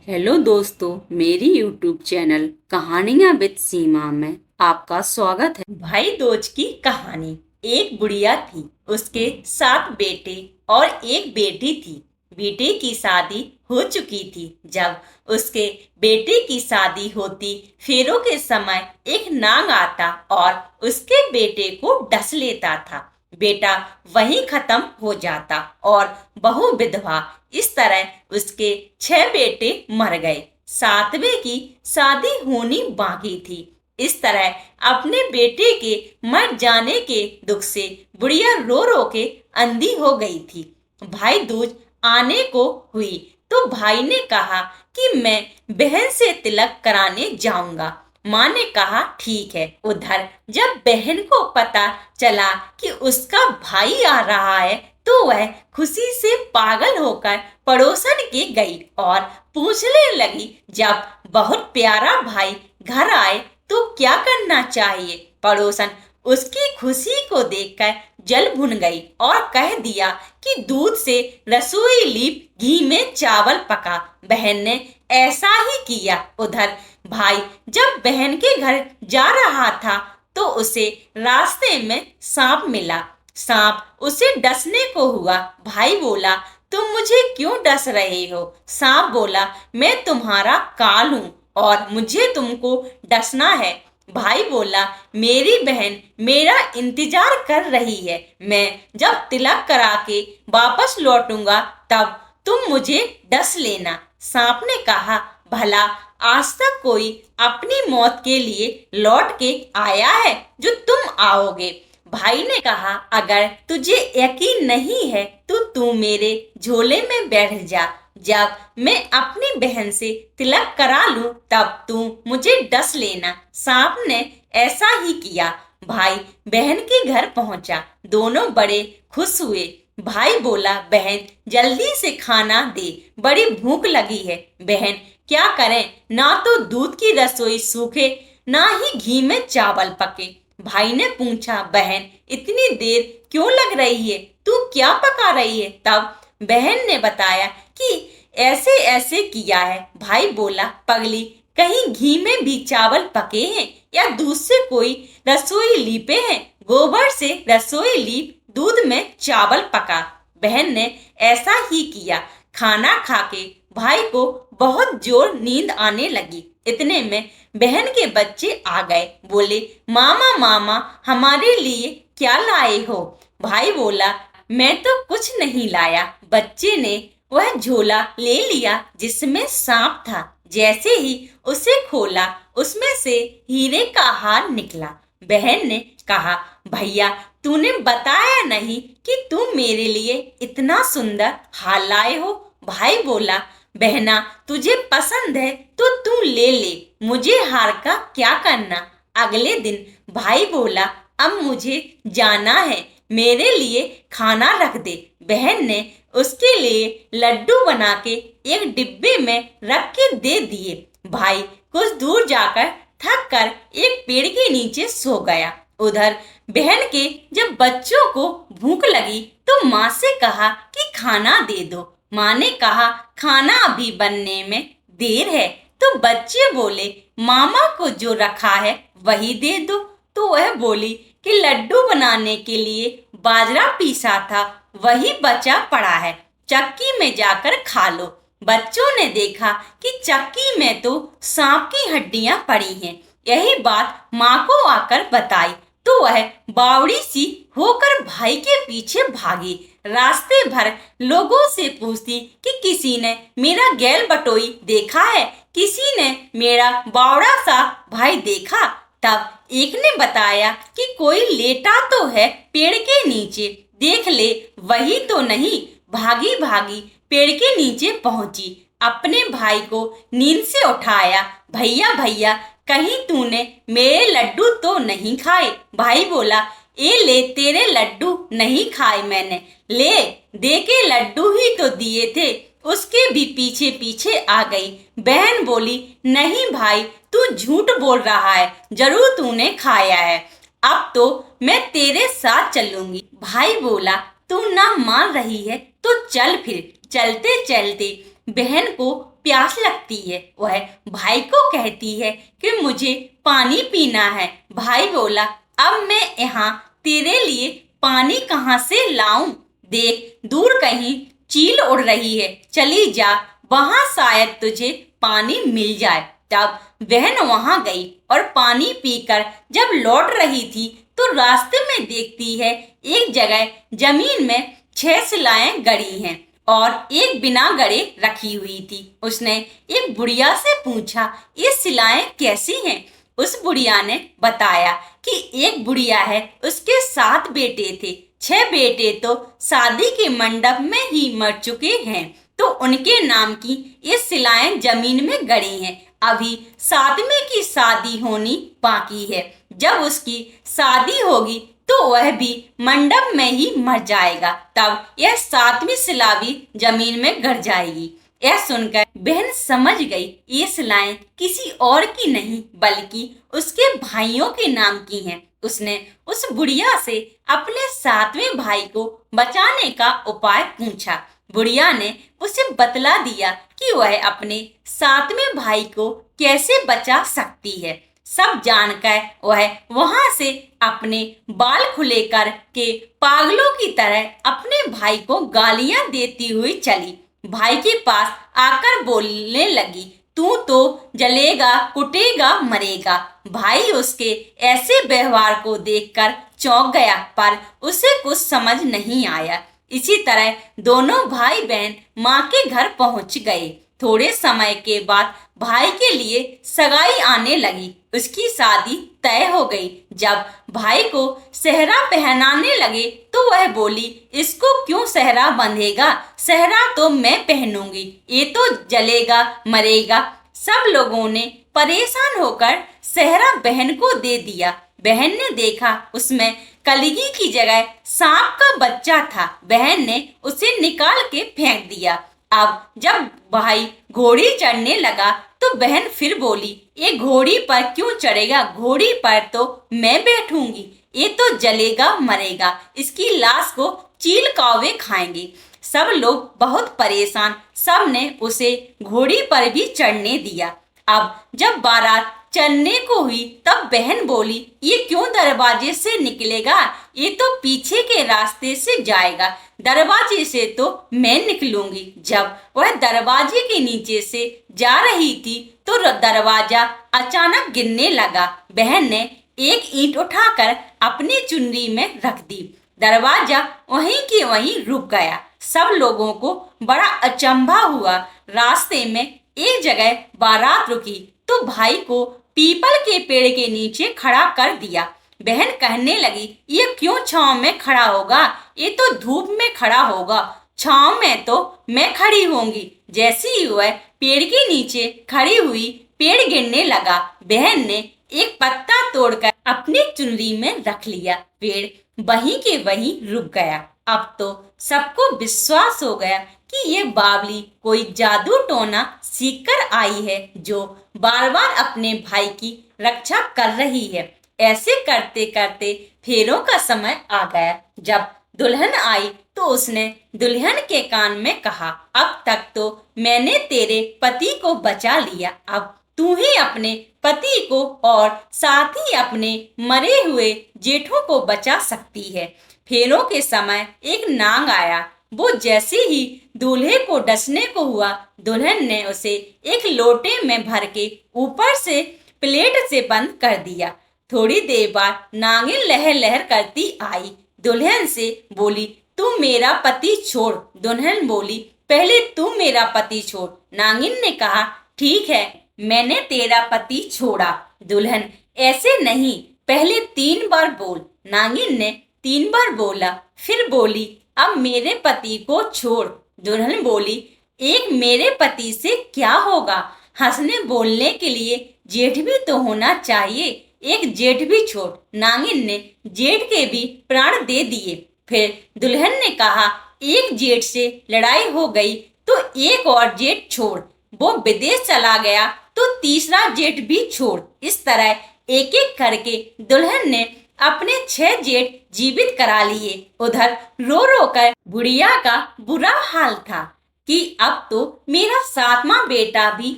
Hello दोस्तों, मेरी YouTube channel कहानियां विद सीमा में आपका स्वागत है। भाई दूज की कहानी। एक बुढ़िया थी, उसके 7 बेटे और एक बेटी थी। बेटे की शादी हो चुकी थी। जब उसके बेटे की शादी होती, फेरों के समय एक नाग आता और उसके बेटे को डस लेता था। बेटा वहीं खत्म हो जाता और बहू विधवा। इस तरह उसके 6 बेटे मर गए। 7वें की शादी होनी बाकी थी। इस तरह अपने बेटे के मर जाने के दुख से बुढ़िया रो रो के अंधी हो गई थी। भाई दूज आने को हुई तो भाई ने कहा कि मैं बहन से तिलक कराने जाऊंगा। माँ ने कहा ठीक है। उधर जब बहन को पता चला कि उसका भाई आ रहा है तो वह खुशी से पागल होकर पड़ोसन के गई और पूछने लगी, जब बहुत प्यारा भाई घर आए तो क्या करना चाहिए। पड़ोसन उसकी खुशी को देखकर जल भुन गई और कह दिया कि दूध से रसोई लीप घी में चावल पका। बहन ने ऐसा ही किया। उधर भाई जब बहन के घर जा रहा था तो उसे रास्ते में सांप मिला। सांप उसे डसने को हुआ। भाई बोला, तुम मुझे क्यों डस रहे हो। सांप बोला, मैं तुम्हारा काल हूँ और मुझे तुमको डसना है। भाई बोला, मेरी बहन मेरा इंतजार कर रही है। मैं जब तिलक करा के वापस लौटूंगा तब तुम मुझे डस लेना। सांप ने कहा, भला आज तक कोई अपनी मौत के लिए लौट के आया है जो तुम आओगे। भाई ने कहा, अगर तुझे यकीन नहीं है तो तू मेरे झोले में बैठ जा। जब मैं अपनी बहन से तिलक करा लूं तब तू मुझे डस लेना। सांप ने ऐसा ही किया। भाई बहन के घर पहुंचा। दोनों बड़े खुश हुए। भाई बोला, बहन जल्दी से खाना दे, बड़ी भूख लगी है। बहन क्या करें, ना तो दूध की रसोई सूखे ना ही घी में चावल पके। भाई ने पूछा, बहन इतनी देर क्यों लग रही है, तू क्या पका रही है। तब बहन ने बताया कि ऐसे ऐसे किया है। भाई बोला, पगली कहीं घी में भी चावल पके हैं या दूध से कोई रसोई लीपे हैं। गोबर से रसोई लीप, दूध में चावल पका। बहन ने ऐसा ही किया। खाना खाके भाई को बहुत जोर नींद आने लगी। इतने में बहन के बच्चे आ गए। बोले, मामा मामा हमारे लिए क्या लाए हो। भाई बोला, मैं तो कुछ नहीं लाया। बच्चे ने वह झोला ले लिया जिसमें सांप था। जैसे ही उसे खोला उसमें से हीरे का हार निकला। बहन ने कहा, भैया तूने बताया नहीं कि तुम मेरे लिए इतना सुंदर हार लाए हो। भाई बोला, बहना तुझे पसंद है तो तू ले ले, मुझे हार का क्या करना। अगले दिन भाई बोला, अब मुझे जाना है, मेरे लिए खाना रख दे। बहन ने उसके लिए लड्डू बना के एक डिब्बे में रख के दे दिए। भाई कुछ दूर जाकर थक कर एक पेड़ के नीचे सो गया। उधर बहन के जब बच्चों को भूख लगी तो माँ से कहा कि खाना दे दो। माँ ने कहा, खाना अभी बनने में देर है। तो बच्चे बोले, मामा को जो रखा है वही दे दो। तो वह बोली कि लड्डू बनाने के लिए बाजरा पीसा था, वही बचा पड़ा है, चक्की में जाकर खा लो। बच्चों ने देखा कि चक्की में तो सांप की हड्डियां पड़ी हैं। यही बात माँ को आकर बताई तो वह बावड़ी सी होकर भाई के पीछे भागी। रास्ते भर लोगों से पूछती कि किसी ने मेरा गैल बटोई देखा है, किसी ने मेरा बावड़ा सा भाई देखा। तब एक ने बताया कि कोई लेटा तो है पेड़ के नीचे, देख ले वही तो नहीं। भागी भागी पेड़ के नीचे पहुंची, अपने भाई को नींद से उठाया। भैया भैया कहीं तूने मेरे लड्डू तो नहीं खाए। भाई बोला, ए ले तेरे लड्डू नहीं खाए मैंने, ले दे के लड्डू ही तो दिए थे। उसके भी पीछे पीछे आ गई। बहन बोली, नहीं भाई तू झूठ बोल रहा है, जरूर तूने खाया है, अब तो मैं तेरे साथ चलूंगी। भाई बोला, तू ना मान रही है तो चल। फिर चलते चलते बहन को प्यास लगती है। वह भाई को कहती है कि मुझे पानी पीना है। भाई बोला, अब मैं यहाँ तेरे लिए पानी कहाँ से लाऊं? देख, दूर कहीं चील उड़ रही है, चली जा, वहां शायद तुझे पानी मिल जाए। तब बहन वहां गई और पानी पीकर जब लौट रही थी तो रास्ते में देखती है एक जगह जमीन में 6 शिलाएं गड़ी हैं और एक बिना गड़े रखी हुई थी। उसने एक बुढ़िया से पूछा, ये शिलाएं कैसी हैं? उस बुढ़िया ने बताया कि एक बुढ़िया है, उसके 7 बेटे थे। 6 बेटे तो शादी के मंडप में ही मर चुके हैं, तो उनके नाम की ये शिलाएं जमीन में गड़ी हैं। अभी 7वें की शादी होनी बाकी है। जब उसकी शादी होगी तो वह भी मंडप में ही मर जाएगा। तब यह 7वीं शिला भी जमीन में गड़ जाएगी। यह सुनकर बहन समझ गई ये शिलाएं किसी और की नहीं बल्कि उसके भाइयों के नाम की हैं। उसने उस बुढ़िया से अपने 7वें भाई को बचाने का उपाय पूछा। बुढ़िया ने उसे बतला दिया कि वह अपने 7वें भाई को कैसे बचा सकती है। सब जानकर वह वहां से अपने बाल खुले कर के पागलों की तरह अपने भाई को गालियां देती हुई चली। भाई के पास आकर बोलने लगी, तू तो जलेगा, कुटेगा, मरेगा। भाई उसके ऐसे व्यवहार को देखकर चौंक गया, पर उसे कुछ समझ नहीं आया। इसी तरह दोनों भाई बहन माँ के घर पहुंच गए। थोड़े समय के बाद भाई के लिए सगाई आने लगी। उसकी शादी तय हो गई। जब भाई को सेहरा पहनाने लगे तो वह बोली, इसको क्यों सेहरा बंधेगा? सेहरा तो मैं पहनूंगी, ये तो जलेगा, मरेगा। सब लोगों ने परेशान होकर सेहरा बहन को दे दिया। बहन ने देखा उसमें कलगी की जगह सांप का बच्चा था। बहन ने उसे निकाल के फेंक दिया। अब जब भाई घोड़ी चढ़ने लगा तो बहन फिर बोली, ये घोड़ी पर क्यों चढ़ेगा? घोड़ी पर तो मैं बैठूंगी, ये तो जलेगा, मरेगा, इसकी लाश को चील कौवे खाएंगे। सब लोग बहुत परेशान, सब ने उसे घोड़ी पर भी चढ़ने दिया। अब जब बारात चलने को हुई तब बहन बोली, ये क्यों दरवाजे से निकलेगा? ये तो पीछे के रास्ते से जाएगा, दरवाजे से तो मैं निकलूंगी। जब वह दरवाजे के नीचे से जा रही थी तो दरवाजा अचानक गिरने लगा। बहन ने एक ईंट उठाकर अपनी चुनरी में रख दी। दरवाजा वहीं के वहीं रुक गया। सब लोगों को बड़ा अचंभा हुआ। रास्ते में एक जगह बारात रुकी तो भाई को पीपल के पेड़ के नीचे खड़ा कर दिया। बहन कहने लगी, ये क्यों छांव में खड़ा होगा? ये तो धूप में खड़ा होगा, छांव में तो मैं खड़ी होंगी। जैसे ही वह पेड़ के नीचे खड़ी हुई, पेड़ गिरने लगा। बहन ने एक पत्ता तोड़कर अपनी चुनरी में रख लिया। पेड़ वहीं के वहीं रुक गया। अब तो सबको विश्वास हो गया कि ये बावली कोई जादू टोना सीख कर आई है जो बार बार अपने भाई की रक्षा कर रही है। ऐसे करते करते फेरों का समय आ गया। जब दुल्हन आई तो उसने दुल्हन के कान में कहा, अब तक तो मैंने तेरे पति को बचा लिया, अब तू ही अपने पति को और साथ ही अपने मरे हुए जेठों को बचा सकती है। फेरों के समय एक नाग आया। वो जैसे ही दूल्हे को डसने को हुआ, दुल्हन ने उसे एक लोटे में भर के ऊपर से प्लेट से बंद कर दिया। थोड़ी देर बाद नागिन लहर लहर करती आई। दुल्हन से बोली, तू मेरा पति छोड़। दुल्हन बोली, पहले तू मेरा पति छोड़। नागिन ने कहा, ठीक है, मैंने तेरा पति छोड़ा। दुल्हन, ऐसे नहीं, पहले 3 बार बोल। नागिन ने 3 बार बोला। फिर बोली, अब मेरे पति को छोड़। दुल्हन बोली, एक मेरे पति से क्या होगा? हंसने बोलने के लिए जेठ भी तो होना चाहिए, एक जेठ भी छोड़। नागिन ने जेठ के भी प्राण दे दिए। फिर दुल्हन ने कहा, एक जेठ से लड़ाई हो गई तो एक और जेठ छोड़। वो विदेश चला गया तो तीसरा जेठ भी छोड़। इस तरह एक एक करके दुल्हन ने अपने 6 जेठ जीवित करा लिए। उधर रो रो कर बुढ़िया का बुरा हाल था। कि अब तो मेरा सातवां बेटा भी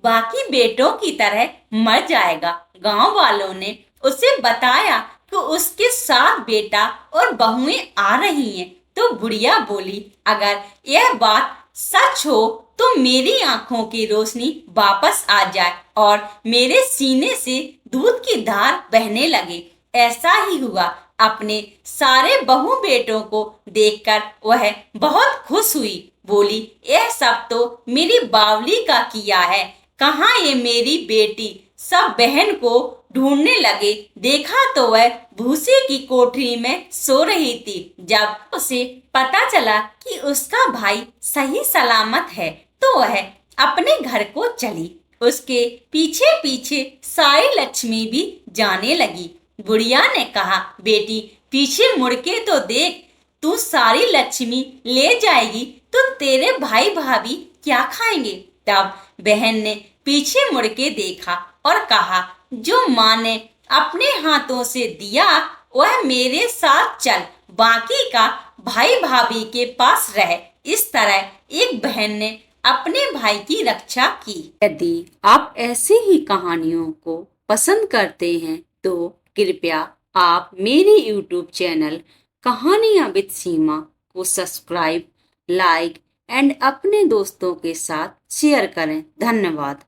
बाकी बेटों की तरह मर जाएगा। गांव वालों ने उसे बताया कि उसके 7 बेटा और बहुएं आ रही हैं। तो बुढ़िया बोली, अगर यह बात सच हो तो मेरी आंखों की रोशनी वापस आ जाए और मेरे सीने से दूध की धार बहने लगे। ऐसा ही हुआ। अपने सारे बहू बेटों को देखकर वह बहुत खुश हुई। बोली, यह सब तो मेरी बावली का किया है। कहाँ ये मेरी बेटी? सब बहन को ढूंढने लगे। देखा तो वह भूसे की कोठरी में सो रही थी। जब उसे पता चला कि उसका भाई सही सलामत है तो वह अपने घर को चली। उसके पीछे पीछे सारी लक्ष्मी भी जाने लगी। बुढ़िया ने कहा, बेटी पीछे मुड़ के तो देख, तू सारी लक्ष्मी ले जाएगी तो तेरे भाई भाभी क्या खाएंगे? तब बहन ने पीछे मुड़ के देखा और कहा, जो माँ ने अपने हाथों से दिया वह मेरे साथ चल, बाकी का भाई भाभी के पास रह। इस तरह एक बहन ने अपने भाई की रक्षा की। यदि आप ऐसी ही कहानियों को पसंद करते हैं तो कृपया आप मेरे YouTube चैनल कहानियां विद सीमा को सब्सक्राइब, लाइक एंड अपने दोस्तों के साथ शेयर करें। धन्यवाद।